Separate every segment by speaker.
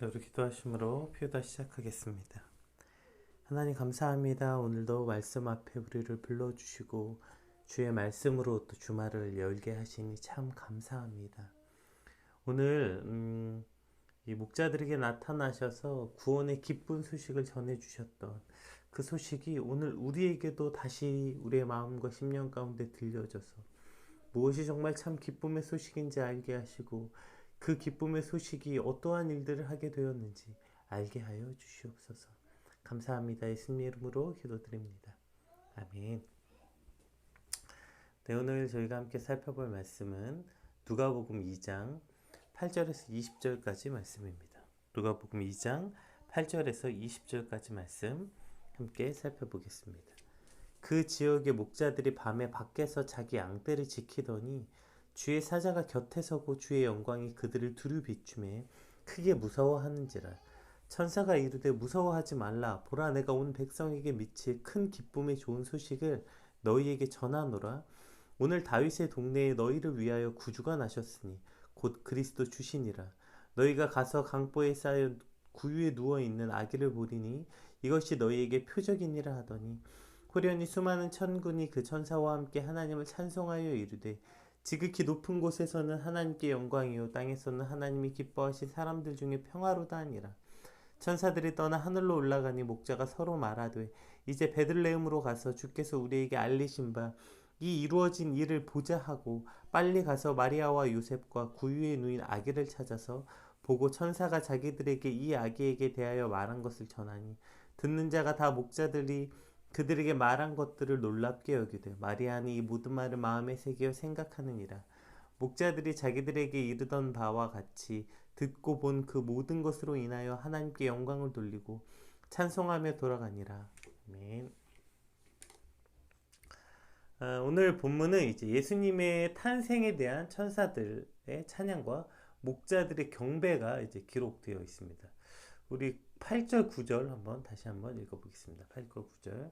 Speaker 1: 우리 기도하심으로 표다 시작하겠습니다. 하나님 감사합니다. 오늘도 말씀 앞에 우리를 불러주시고 주의 말씀으로 또 주말을 열게 하시니 참 감사합니다. 오늘 이 목자들에게 나타나셔서 구원의 기쁜 소식을 전해주셨던 그 소식이 오늘 우리에게도 다시 우리의 마음과 심령 가운데 들려져서 무엇이 정말 참 기쁨의 소식인지 알게 하시고 그 기쁨의 소식이 어떠한 일들을 하게 되었는지 알게 하여 주시옵소서. 감사합니다. 예수님의 이름으로 기도드립니다. 아멘. 네, 오늘 저희가 함께 살펴볼 말씀은 누가복음 2장 8절에서 20절까지 말씀입니다. 누가복음 2장 8절에서 20절까지 말씀 함께 살펴보겠습니다. 그 지역의 목자들이 밤에 밖에서 자기 양떼를 지키더니 주의 사자가 곁에 서고 주의 영광이 그들을 두루 비추매 크게 무서워하는지라. 천사가 이르되 무서워하지 말라. 보라, 내가 온 백성에게 미칠 큰 기쁨의 좋은 소식을 너희에게 전하노라. 오늘 다윗의 동네에 너희를 위하여 구주가 나셨으니 곧 그리스도 주시니라. 너희가 가서 강보에 쌓여 구유에 누워있는 아기를 보리니 이것이 너희에게 표적이니라 하더니 호련히 수많은 천군이 그 천사와 함께 하나님을 찬송하여 이르되 지극히 높은 곳에서는 하나님께 영광이요 땅에서는 하나님이 기뻐하신 사람들 중에 평화로다 하니라. 천사들이 떠나 하늘로 올라가니 목자가 서로 말하되 이제 베들레헴으로 가서 주께서 우리에게 알리신 바 이 이루어진 일을 보자 하고 빨리 가서 마리아와 요셉과 구유에 누인 아기를 찾아서 보고 천사가 자기들에게 이 아기에게 대하여 말한 것을 전하니 듣는 자가 다 목자들이 그들에게 말한 것들을 놀랍게 여기되 마리아는 이 모든 말을 마음에 새겨 생각하느니라. 목자들이 자기들에게 이르던 바와 같이 듣고 본 그 모든 것으로 인하여 하나님께 영광을 돌리고 찬송하며 돌아가니라. 아멘. 오늘 본문은 이제 예수님의 탄생에 대한 천사들의 찬양과 목자들의 경배가 이제 기록되어 있습니다. 우리 8절 9절 다시 한번 읽어보겠습니다. 8절 9절.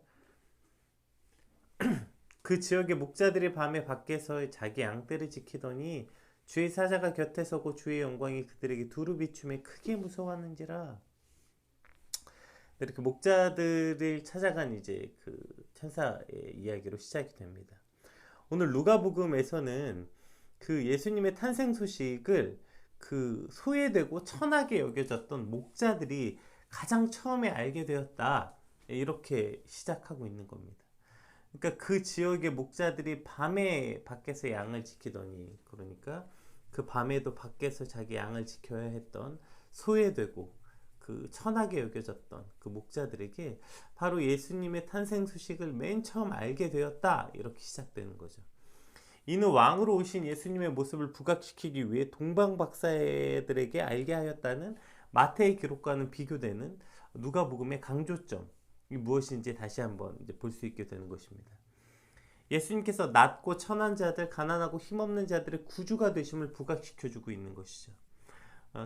Speaker 1: 그 지역의 목자들이 밤에 밖에서 자기 양떼를 지키더니 주의 사자가 곁에 서고 주의 영광이 그들에게 두루 비춤에 크게 무서워하는지라. 이렇게 목자들을 찾아간 이제 그 천사의 이야기로 시작이 됩니다. 오늘 누가복음에서는 그 예수님의 탄생 소식을 그 소외되고 천하게 여겨졌던 목자들이 가장 처음에 알게 되었다, 이렇게 시작하고 있는 겁니다. 그러니까 그 지역의 목자들이 밤에 밖에서 양을 지키더니, 그러니까 그 밤에도 밖에서 자기 양을 지켜야 했던 소외되고 그 천하게 여겨졌던 그 목자들에게 바로 예수님의 탄생 소식을 맨 처음 알게 되었다, 이렇게 시작되는 거죠. 이는 왕으로 오신 예수님의 모습을 부각시키기 위해 동방박사들에게 알게 하였다는 마태의 기록과는 비교되는 누가복음의 강조점이 무엇인지 다시 한번 이제 볼 수 있게 되는 것입니다. 예수님께서 낮고 천한 자들, 가난하고 힘없는 자들의 구주가 되심을 부각시켜주고 있는 것이죠.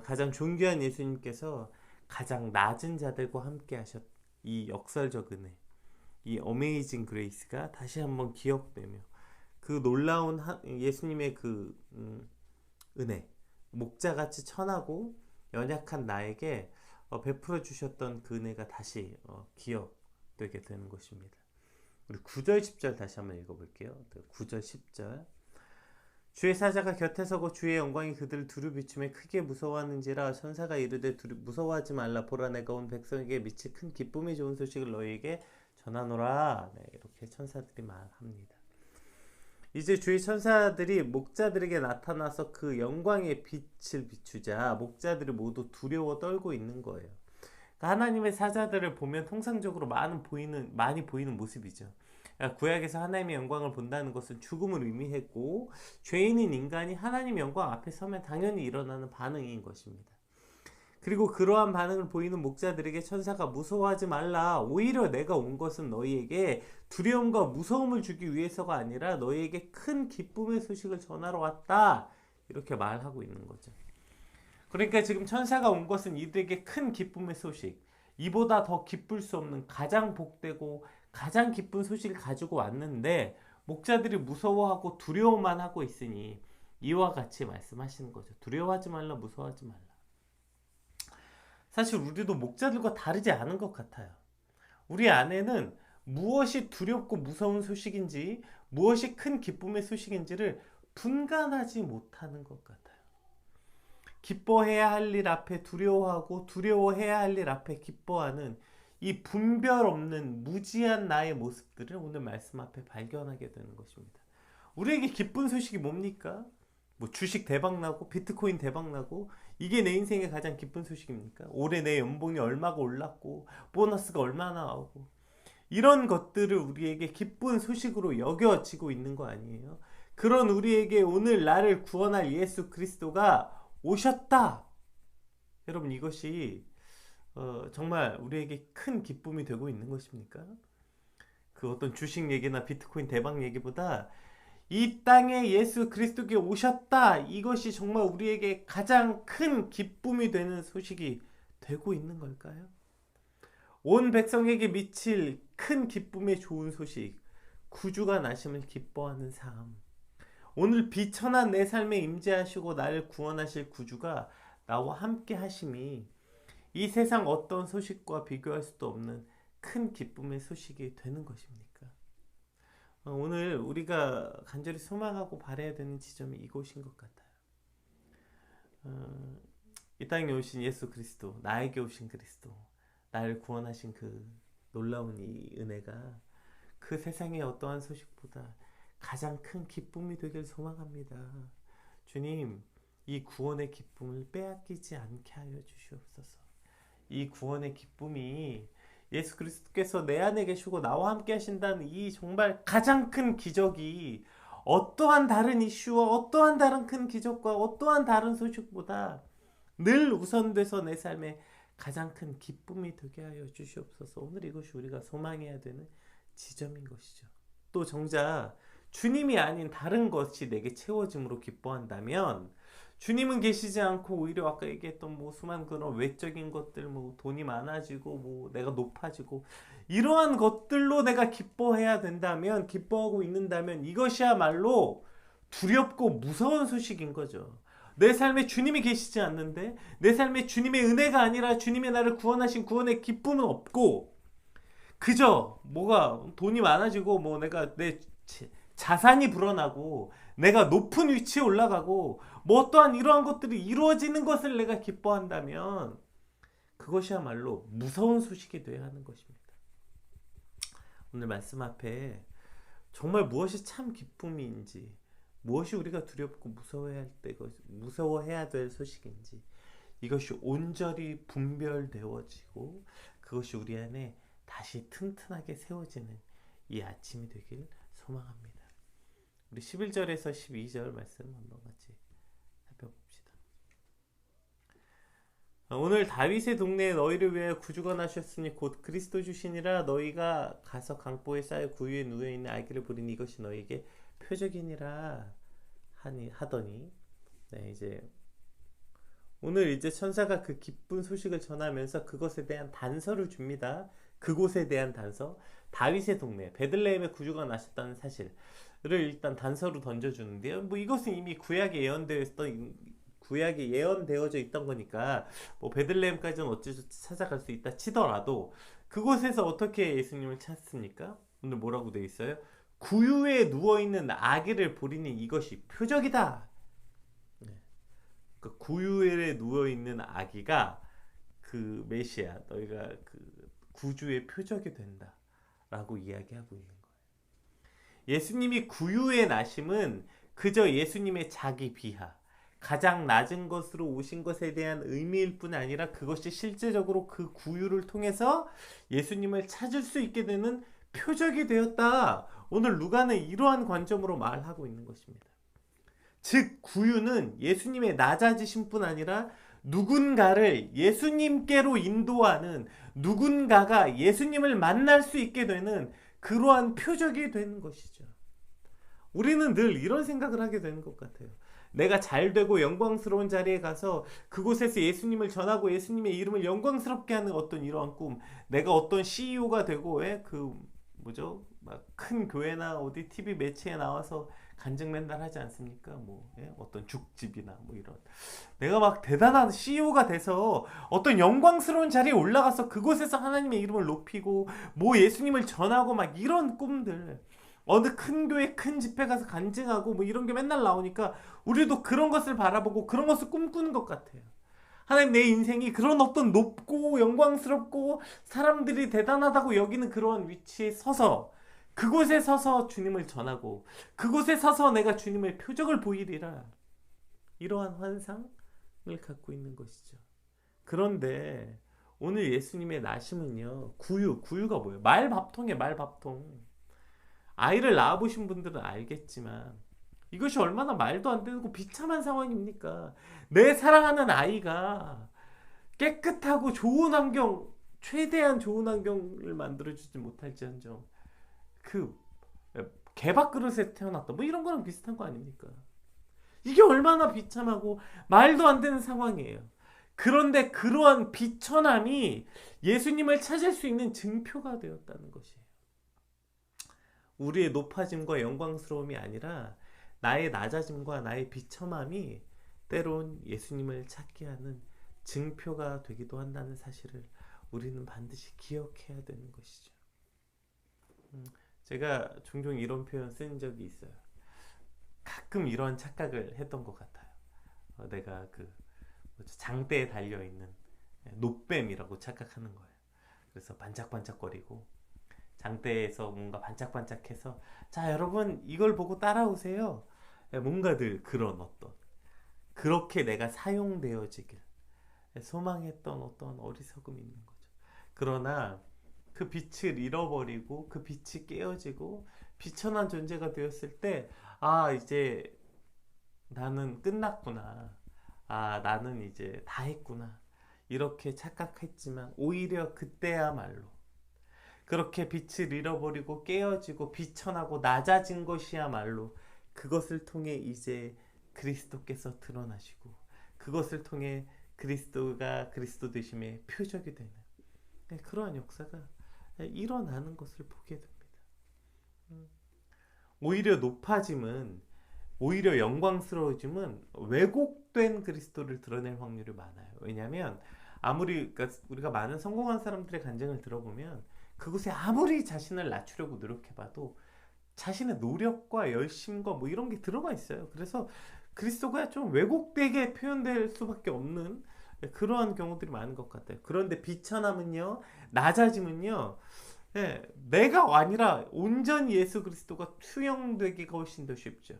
Speaker 1: 가장 존귀한 예수님께서 가장 낮은 자들과 함께 하셨 이 역설적 은혜, 이 어메이징 그레이스가 다시 한번 기억되며 그 놀라운 예수님의 그 은혜, 목자같이 천하고 연약한 나에게 베풀어 주셨던 그 은혜가 다시 기억되게 되는 것입니다. 우리 9절 10절 다시 한번 읽어볼게요. 9절 10절. 주의 사자가 곁에 서고 주의 영광이 그들을 두루 비추며 크게 무서워하는지라. 천사가 이르되 무서워하지 말라. 보라, 내가 온 백성에게 미칠 큰 기쁨이 좋은 소식을 너희에게 전하노라. 네, 이렇게 천사들이 말합니다. 이제 주의 천사들이 목자들에게 나타나서 그 영광의 빛을 비추자 목자들이 모두 두려워 떨고 있는 거예요. 그러니까 하나님의 사자들을 보면 통상적으로 많이 보이는 모습이죠. 구약에서 하나님의 영광을 본다는 것은 죽음을 의미했고, 죄인인 인간이 하나님의 영광 앞에 서면 당연히 일어나는 반응인 것입니다. 그리고 그러한 반응을 보이는 목자들에게 천사가 무서워하지 말라. 오히려 내가 온 것은 너희에게 두려움과 무서움을 주기 위해서가 아니라 너희에게 큰 기쁨의 소식을 전하러 왔다, 이렇게 말하고 있는 거죠. 그러니까 지금 천사가 온 것은 이들에게 큰 기쁨의 소식, 이보다 더 기쁠 수 없는 가장 복되고 가장 기쁜 소식을 가지고 왔는데 목자들이 무서워하고 두려워만 하고 있으니 이와 같이 말씀하시는 거죠. 두려워하지 말라, 무서워하지 말라. 사실 우리도 목자들과 다르지 않은 것 같아요. 우리 안에는 무엇이 두렵고 무서운 소식인지, 무엇이 큰 기쁨의 소식인지를 분간하지 못하는 것 같아요. 기뻐해야 할 일 앞에 두려워하고 두려워해야 할 일 앞에 기뻐하는 이 분별 없는 무지한 나의 모습들을 오늘 말씀 앞에 발견하게 되는 것입니다. 우리에게 기쁜 소식이 뭡니까? 뭐 주식 대박 나고 비트코인 대박 나고 이게 내 인생의 가장 기쁜 소식입니까? 올해 내 연봉이 얼마가 올랐고 보너스가 얼마나 나오고 이런 것들을 우리에게 기쁜 소식으로 여겨지고 있는 거 아니에요? 그런 우리에게 오늘 나를 구원할 예수 그리스도가 오셨다. 여러분 이것이 정말 우리에게 큰 기쁨이 되고 있는 것입니까? 그 어떤 주식 얘기나 비트코인 대박 얘기보다 이 땅에 예수 그리스도께 오셨다. 이것이 정말 우리에게 가장 큰 기쁨이 되는 소식이 되고 있는 걸까요? 온 백성에게 미칠 큰 기쁨의 좋은 소식, 구주가 나심을 기뻐하는 삶. 오늘 비천한 내 삶에 임재하시고 나를 구원하실 구주가 나와 함께 하심이 이 세상 어떤 소식과 비교할 수도 없는 큰 기쁨의 소식이 되는 것입니까? 오늘 우리가 간절히 소망하고 바라야 되는 지점이 이곳인 것 같아요. 이 땅에 오신 예수 그리스도, 나에게 오신 그리스도, 나를 구원하신 그 놀라운 이 은혜가 그 세상의 어떠한 소식보다 가장 큰 기쁨이 되길 소망합니다. 주님, 이 구원의 기쁨을 빼앗기지 않게 하여 주시옵소서. 이 구원의 기쁨이 예수 그리스도께서 내 안에 계시고 나와 함께 하신다는 이 정말 가장 큰 기적이 어떠한 다른 이슈와 어떠한 다른 큰 기적과 어떠한 다른 소식보다 늘 우선돼서 내 삶에 가장 큰 기쁨이 되게 하여 주시옵소서. 오늘 이것이 우리가 소망해야 되는 지점인 것이죠. 또 정작 주님이 아닌 다른 것이 내게 채워짐으로 기뻐한다면 주님은 계시지 않고 오히려 아까 얘기했던 뭐 수많은 그런 외적인 것들, 뭐 돈이 많아지고 뭐 내가 높아지고 이러한 것들로 내가 기뻐해야 된다면, 기뻐하고 있는다면 이것이야말로 두렵고 무서운 소식인 거죠. 내 삶에 주님이 계시지 않는데, 내 삶에 주님의 은혜가 아니라 주님의 나를 구원하신 구원의 기쁨은 없고 그저 뭐가 돈이 많아지고 뭐 내가 내 자산이 불어나고 내가 높은 위치에 올라가고 뭐 또한 이러한 것들이 이루어지는 것을 내가 기뻐한다면 그것이야말로 무서운 소식이 되어야 하는 것입니다. 오늘 말씀 앞에 정말 무엇이 참 기쁨인지, 무엇이 우리가 두렵고 무서워해야 될 소식인지 이것이 온전히 분별되어지고 그것이 우리 안에 다시 튼튼하게 세워지는 이 아침이 되길 소망합니다. 우리 11절에서 12절 말씀 한번 같이 살펴봅시다. 오늘 다윗의 동네에 너희를 위하여 구주가 나셨으니 곧 그리스도 주시니라. 너희가 가서 강보에 쌓여 구유에 누워있는 아기를 보리니 이것이 너희에게 표적이니라 하더니, 네, 이제 오늘 이제 천사가 그 기쁜 소식을 전하면서 그것에 대한 단서를 줍니다. 그곳에 대한 단서, 다윗의 동네 베들레헴에 구주가 나셨다는 사실을 일단 단서로 던져주는데요. 뭐 이것은 이미 구약에 예언되어져 있던 거니까 뭐 베들레헴까지는 어찌저찌 찾아갈 수 있다 치더라도 그곳에서 어떻게 예수님을 찾습니까? 오늘 뭐라고 되어 있어요? 구유에 누워있는 아기를 보리니 이것이 표적이다. 그 구유에 누워있는 아기가 그 메시아, 너희가 그 구주의 표적이 된다 라고 이야기하고 있는 거예요. 예수님이 구유에 나심은 그저 예수님의 자기 비하, 가장 낮은 것으로 오신 것에 대한 의미일 뿐 아니라 그것이 실제적으로 그 구유를 통해서 예수님을 찾을 수 있게 되는 표적이 되었다. 오늘 루가는 이러한 관점으로 말하고 있는 것입니다. 즉 구유는 예수님의 낮아지심 뿐 아니라 누군가를 예수님께로 인도하는, 누군가가 예수님을 만날 수 있게 되는 그러한 표적이 되는 것이죠. 우리는 늘 이런 생각을 하게 되는 것 같아요. 내가 잘되고 영광스러운 자리에 가서 그곳에서 예수님을 전하고 예수님의 이름을 영광스럽게 하는 어떤 이러한 꿈, 내가 어떤 CEO가 되고 막 큰 교회나 어디 TV 매체에 나와서 간증 맨날 하지 않습니까? 뭐 어떤 죽집이나 뭐 이런 내가 막 대단한 CEO가 돼서 어떤 영광스러운 자리에 올라가서 그곳에서 하나님의 이름을 높이고 뭐 예수님을 전하고 막 이런 꿈들 어느 큰 교회 큰 집회 가서 간증하고 뭐 이런 게 맨날 나오니까 우리도 그런 것을 바라보고 그런 것을 꿈꾸는 것 같아요. 하나님 내 인생이 그런 어떤 높고 영광스럽고 사람들이 대단하다고 여기는 그러한 위치에 서서 그곳에 서서 주님을 전하고 그곳에 서서 내가 주님의 표적을 보이리라 이러한 환상을 갖고 있는 것이죠. 그런데 오늘 예수님의 나심은요 구유가 뭐예요? 말밥통이에요. 말밥통. 아이를 낳아보신 분들은 알겠지만 이것이 얼마나 말도 안 되고 비참한 상황입니까? 내 사랑하는 아이가 깨끗하고 좋은 환경, 최대한 좋은 환경을 만들어주지 못할지언정 그 개밥 그릇에 태어났다 뭐 이런 거랑 비슷한 거 아닙니까? 이게 얼마나 비참하고 말도 안 되는 상황이에요. 그런데 그러한 비천함이 예수님을 찾을 수 있는 증표가 되었다는 것이에요. 우리의 높아짐과 영광스러움이 아니라 나의 낮아짐과 나의 비참함이 때론 예수님을 찾게 하는 증표가 되기도 한다는 사실을 우리는 반드시 기억해야 되는 것이죠. 제가 종종 이런 표현 쓴 적이 있어요. 가끔 이런 착각을 했던 것 같아요. 내가 그 장대에 달려있는 노뱀이라고 착각하는 거예요. 그래서 반짝반짝거리고 장대에서 뭔가 반짝반짝해서 자 여러분 이걸 보고 따라오세요. 뭔가 늘 그런 어떤 그렇게 내가 사용되어지길 소망했던 어떤 어리석음이 있는 거죠. 그러나 그 빛을 잃어버리고 그 빛이 깨어지고 비천한 존재가 되었을 때 아 이제 나는 끝났구나. 아 나는 이제 다 했구나. 이렇게 착각했지만 오히려 그때야말로 그렇게 빛을 잃어버리고 깨어지고 비천하고 낮아진 것이야말로 그것을 통해 이제 그리스도께서 드러나시고 그것을 통해 그리스도가 그리스도 되심의 표적이 되는 그러한 역사가 일어나는 것을 보게 됩니다. 오히려 높아짐은 오히려 영광스러워짐은 왜곡된 그리스도를 드러낼 확률이 많아요. 왜냐하면 아무리 그러니까 우리가 많은 성공한 사람들의 간증을 들어보면 그곳에 아무리 자신을 낮추려고 노력해봐도 자신의 노력과 열심과 뭐 이런 게 들어가 있어요. 그래서 그리스도가 좀 왜곡되게 표현될 수밖에 없는 그러한 경우들이 많은 것 같아요. 그런데 비천함은요, 낮아짐은요, 내가 아니라 온전히 예수 그리스도가 투영되기가 훨씬 더 쉽죠.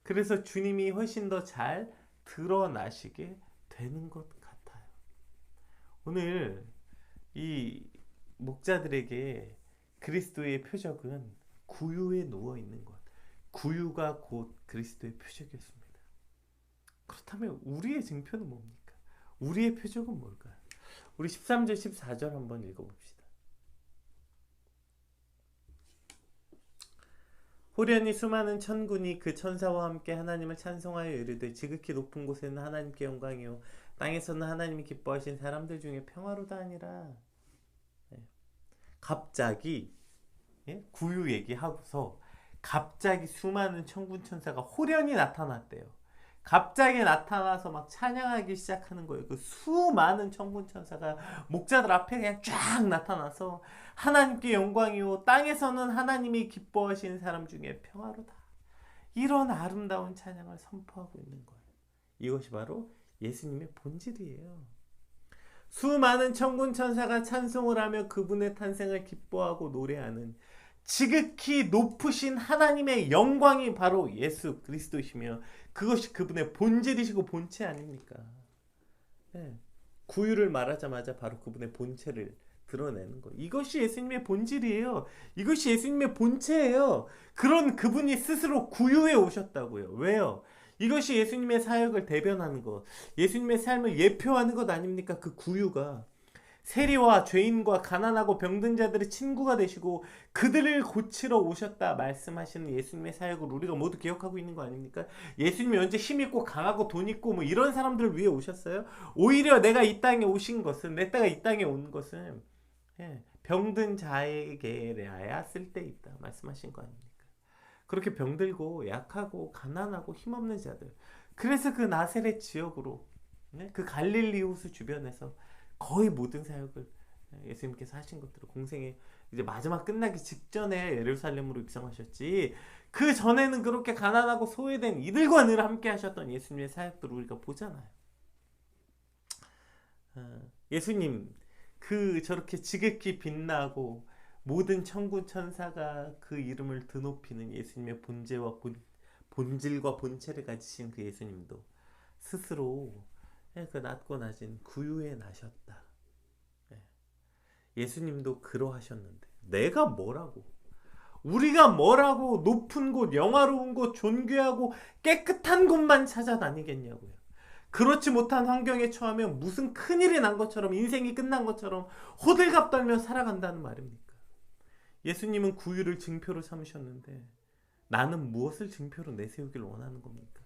Speaker 1: 그래서 주님이 훨씬 더 잘 드러나시게 되는 것 같아요. 오늘 이 목자들에게 그리스도의 표적은 구유에 누워 있는 것. 구유가 곧 그리스도의 표적이었습니다. 그렇다면 우리의 증표는 뭡니까? 우리의 표적은 뭘까요? 우리 13절 14절 한번 읽어봅시다. 호련히 수많은 천군이 그 천사와 함께 하나님을 찬송하여 이르되 지극히 높은 곳에는 하나님께 영광이요 땅에서는 하나님이 기뻐하신 사람들 중에 평화로다 하니라. 갑자기 구유 얘기하고서 갑자기 수많은 천군 천사가 호련히 나타났대요. 갑자기 나타나서 막 찬양하기 시작하는 거예요. 그 수많은 천군 천사가 목자들 앞에 그냥 쫙 나타나서 하나님께 영광이요 땅에서는 하나님이 기뻐하시는 사람 중에 평화로다. 이런 아름다운 찬양을 선포하고 있는 거예요. 이것이 바로 예수님의 본질이에요. 수많은 천군 천사가 찬송을 하며 그분의 탄생을 기뻐하고 노래하는 지극히 높으신 하나님의 영광이 바로 예수 그리스도시며 그것이 그분의 본질이시고 본체 아닙니까? 구유를 말하자마자 바로 그분의 본체를 드러내는 거. 이것이 예수님의 본질이에요. 이것이 예수님의 본체예요. 그런 그분이 스스로 구유에 오셨다고요. 왜요? 이것이 예수님의 사역을 대변하는 것, 예수님의 삶을 예표하는 것 아닙니까? 그 구유가 세리와 죄인과 가난하고 병든 자들의 친구가 되시고 그들을 고치러 오셨다 말씀하시는 예수님의 사역을 우리가 모두 기억하고 있는 거 아닙니까? 예수님이 언제 힘 있고 강하고 돈 있고 뭐 이런 사람들을 위해 오셨어요? 오히려 내가 이 땅에 오신 것은 내 때가 이 땅에 온 것은 병든 자에게야 쓸데있다 말씀하신 거 아닙니까? 그렇게 병들고 약하고 가난하고 힘없는 자들. 그래서 그 나세렛 지역으로, 네? 그 갈릴리 호수 주변에서 거의 모든 사역을 예수님께서 하신 것들을 공생의 이제 마지막 끝나기 직전에 예루살렘으로 입성하셨지, 그 전에는 그렇게 가난하고 소외된 이들과 늘 함께 하셨던 예수님의 사역들을 우리가 보잖아요. 예수님 그 저렇게 지극히 빛나고 모든 천군 천사가 그 이름을 드높이는 예수님의 본질과 본체를 가지신 그 예수님도 스스로 그 낮고 낮은 구유에 나셨다. 예수님도 그러하셨는데 내가 뭐라고, 우리가 뭐라고 높은 곳, 영화로운 곳, 존귀하고 깨끗한 곳만 찾아다니겠냐고요. 그렇지 못한 환경에 처하면 무슨 큰일이 난 것처럼, 인생이 끝난 것처럼 호들갑 떨며 살아간다는 말입니까? 예수님은 구유를 증표로 삼으셨는데 나는 무엇을 증표로 내세우길 원하는 겁니까?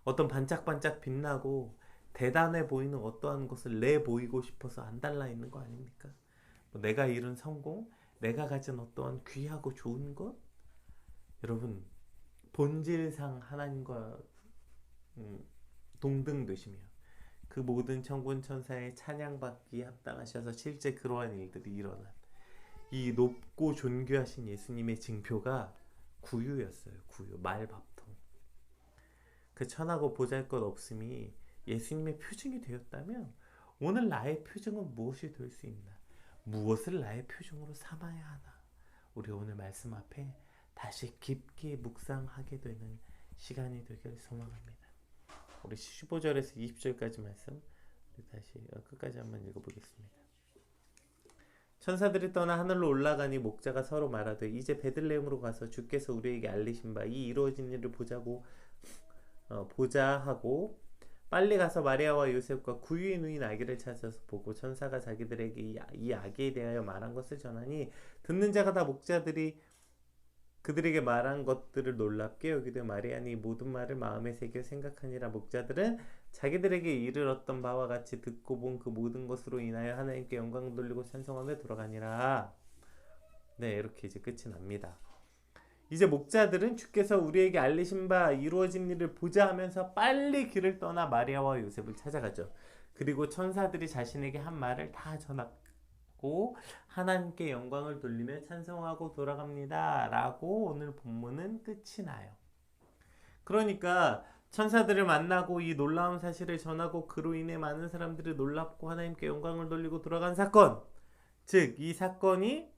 Speaker 1: 어떤 반짝반짝 빛나고 대단해 보이는 어떠한 것을 내보이고 싶어서 안달나 있는 거 아닙니까? 내가 이룬 성공, 내가 가진 어떠한 귀하고 좋은 것, 여러분 본질상 하나님과 동등되시며 그 모든 천군 천사의 찬양받기에 합당하셔서 실제 그러한 일들이 일어난 이 높고 존귀하신 예수님의 징표가 구유였어요. 구유, 말밥통. 그 천하고 보잘것없음이 예수님의 표징이 되었다면 오늘 나의 표징은 무엇이 될 수 있나? 무엇을 나의 표징으로 삼아야 하나? 우리 오늘 말씀 앞에 다시 깊게 묵상하게 되는 시간이 되길 소망합니다. 우리 15절에서 20절까지 말씀 우리 다시 끝까지 한번 읽어보겠습니다. 천사들이 떠나 하늘로 올라가니 목자가 서로 말하되 이제 베들레헴으로 가서 주께서 우리에게 알리신 바 이 이루어진 일을 보자 하고 빨리 가서 마리아와 요셉과 구유에 누인 아기를 찾아서 보고 천사가 자기들에게 이 아기에 대하여 말한 것을 전하니 듣는 자가 다 목자들이 그들에게 말한 것들을 놀랍게 여기되 마리아는 이 모든 말을 마음에 새겨 생각하니라. 목자들은 자기들에게 이르렀던 바와 같이 듣고 본 그 모든 것으로 인하여 하나님께 영광 돌리고 찬송하며 돌아가니라. 네, 이렇게 이제 끝이 납니다. 이제 목자들은 주께서 우리에게 알리신 바 이루어진 일을 보자 하면서 빨리 길을 떠나 마리아와 요셉을 찾아가죠. 그리고 천사들이 자신에게 한 말을 다 전하고 하나님께 영광을 돌리며 찬송하고 돌아갑니다 라고 오늘 본문은 끝이 나요. 그러니까 천사들을 만나고 이 놀라운 사실을 전하고 그로 인해 많은 사람들이 놀랍고 하나님께 영광을 돌리고 돌아간 사건, 즉 이 사건이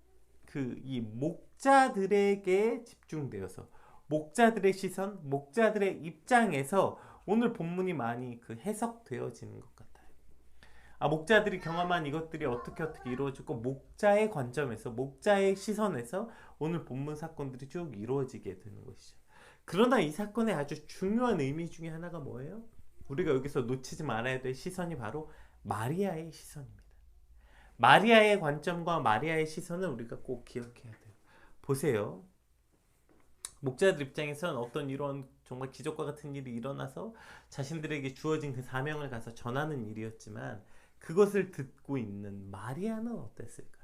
Speaker 1: 이 목자들에게 집중되어서 목자들의 시선, 목자들의 입장에서 오늘 본문이 많이 해석되어지는 것 같아요. 목자들이 경험한 이것들이 어떻게 이루어지고 목자의 관점에서, 목자의 시선에서 오늘 본문 사건들이 쭉 이루어지게 되는 것이죠. 그러나 이 사건의 아주 중요한 의미 중에 하나가 뭐예요? 우리가 여기서 놓치지 말아야 될 시선이 바로 마리아의 시선입니다. 마리아의 관점과 마리아의 시선을 우리가 꼭 기억해야 돼요. 보세요. 목자들 입장에서는 어떤 이런 정말 기적과 같은 일이 일어나서 자신들에게 주어진 그 사명을 가서 전하는 일이었지만 그것을 듣고 있는 마리아는 어땠을까요?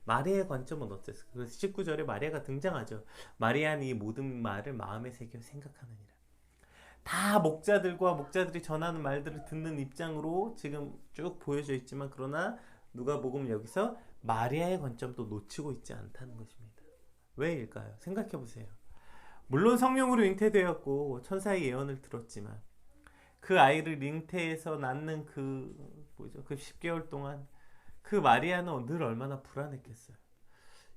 Speaker 1: 마리아의 관점은 어땠을까요? 그래서 19절에 마리아가 등장하죠. 마리아는 이 모든 말을 마음에 새겨 생각하느니라. 다 목자들과 목자들이 전하는 말들을 듣는 입장으로 지금 쭉 보여져 있지만 그러나 누가복음 여기서 마리아의 관점도 놓치고 있지 않다는 것입니다. 왜일까요? 생각해 보세요. 물론 성령으로 잉태되었고 천사의 예언을 들었지만 그 아이를 잉태해서 낳는 그 10개월 동안 그 마리아는 늘 얼마나 불안했겠어요.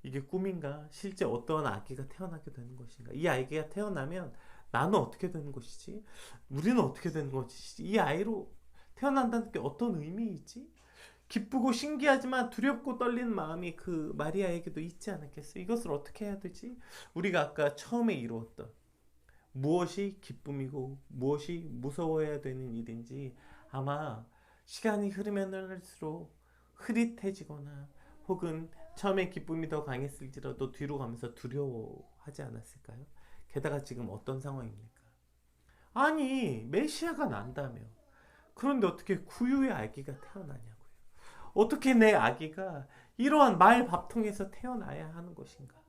Speaker 1: 이게 꿈인가? 실제 어떠한 아기가 태어나게 되는 것인가? 이 아기가 태어나면 나는 어떻게 되는 것이지? 우리는 어떻게 되는 것이지? 이 아이로 태어난다는 게 어떤 의미이지? 기쁘고 신기하지만 두렵고 떨리는 마음이 그 마리아에게도 있지 않았겠어요? 이것을 어떻게 해야 되지? 우리가 아까 처음에 이루었던 무엇이 기쁨이고 무엇이 무서워해야 되는 일인지 아마 시간이 흐르면 흐를수록 흐릿해지거나 혹은 처음에 기쁨이 더 강했을지라도 뒤로 가면서 두려워하지 않았을까요? 게다가 지금 어떤 상황입니까? 아니 메시아가 난다며. 그런데 어떻게 구유의 아기가 태어나냐고요. 어떻게 내 아기가 이러한 말 밥통에서 태어나야 하는 것인가?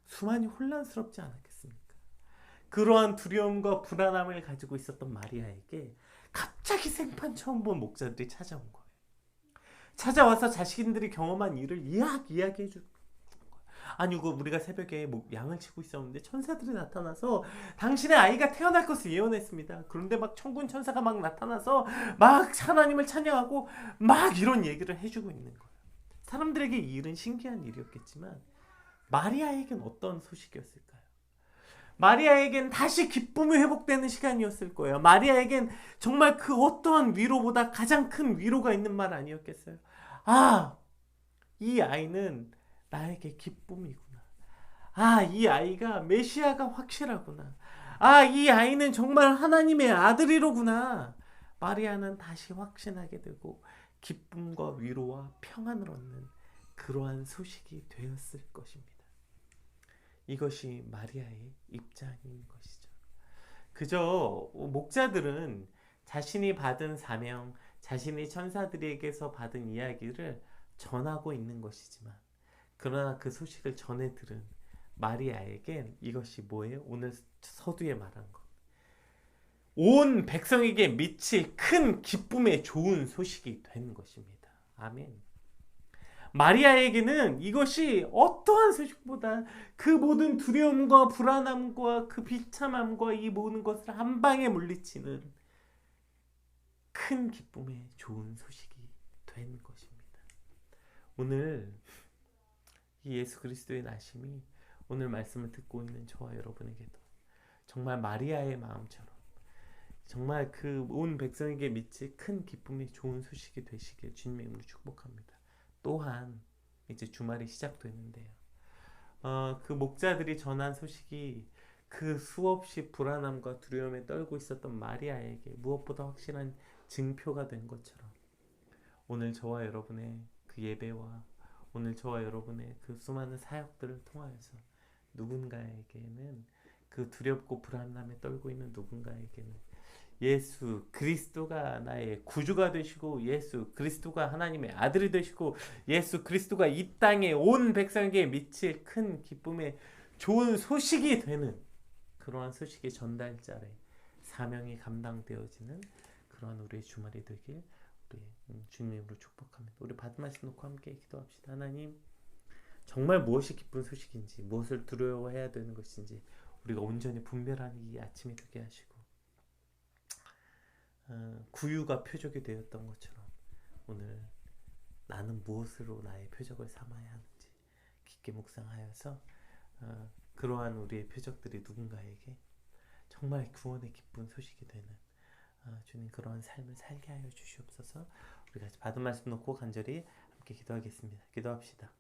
Speaker 1: 수많이 혼란스럽지 않았겠습니까? 그러한 두려움과 불안함을 가지고 있었던 마리아에게 갑자기 생판 처음 본 목자들이 찾아온 거예요. 찾아와서 자신들이 경험한 일을 이야기해 주. 아니 그 우리가 새벽에 양을 치고 있었는데 천사들이 나타나서 당신의 아이가 태어날 것을 예언했습니다. 그런데 막 천군 천사가 막 나타나서 막 하나님을 찬양하고 막 이런 얘기를 해주고 있는 거예요. 사람들에게 이 일은 신기한 일이었겠지만 마리아에겐 어떤 소식이었을까요? 마리아에겐 다시 기쁨이 회복되는 시간이었을 거예요. 마리아에겐 정말 그 어떠한 위로보다 가장 큰 위로가 있는 말 아니었겠어요? 아, 이 아이는 나에게 기쁨이구나. 아, 이 아이가 메시아가 확실하구나. 아, 이 아이는 정말 하나님의 아들이로구나. 마리아는 다시 확신하게 되고 기쁨과 위로와 평안을 얻는 그러한 소식이 되었을 것입니다. 이것이 마리아의 입장인 것이죠. 그저 목자들은 자신이 받은 사명, 자신이 천사들에게서 받은 이야기를 전하고 있는 것이지만 그러나 그 소식을 전해 들은 마리아에겐 이것이 뭐예요? 오늘 서두에 말한 것. 온 백성에게 미칠 큰 기쁨의 좋은 소식이 된 것입니다. 아멘. 마리아에게는 이것이 어떠한 소식보다 그 모든 두려움과 불안함과 그 비참함과 이 모든 것을 한 방에 물리치는 큰 기쁨의 좋은 소식이 된 것입니다. 오늘 이 예수 그리스도의 나심이 오늘 말씀을 듣고 있는 저와 여러분에게도 정말 마리아의 마음처럼 정말 그 온 백성에게 미칠 큰 기쁨이 좋은 소식이 되시길 주님의 이름으로 축복합니다. 또한 이제 주말이 시작되는데요. 그 목자들이 전한 소식이 그 수없이 불안함과 두려움에 떨고 있었던 마리아에게 무엇보다 확실한 증표가 된 것처럼 오늘 저와 여러분의 그 예배와 오늘 저와 여러분의 그 수많은 사역들을 통하여서 누군가에게는 그 두렵고 불안함에 떨고 있는 누군가에게는 예수 그리스도가 나의 구주가 되시고 예수 그리스도가 하나님의 아들이 되시고 예수 그리스도가 이 땅에 온 백성에게 미칠 큰 기쁨의 좋은 소식이 되는 그러한 소식의 전달자의 사명이 감당되어지는 그러한 우리의 주말이 되길 우리 주님으로 축복합니다. 우리 받은 말씀 놓고 함께 기도합시다. 하나님 정말 무엇이 기쁜 소식인지 무엇을 두려워해야 되는 것인지 우리가 온전히 분별하는 이 아침이 되게 하시고 구유가 표적이 되었던 것처럼 오늘 나는 무엇으로 나의 표적을 삼아야 하는지 깊게 묵상하여서 그러한 우리의 표적들이 누군가에게 정말 구원의 기쁜 소식이 되는 주님 그러한 삶을 살게 하여 주시옵소서. 우리가 받은 말씀 놓고 간절히 함께 기도하겠습니다. 기도합시다.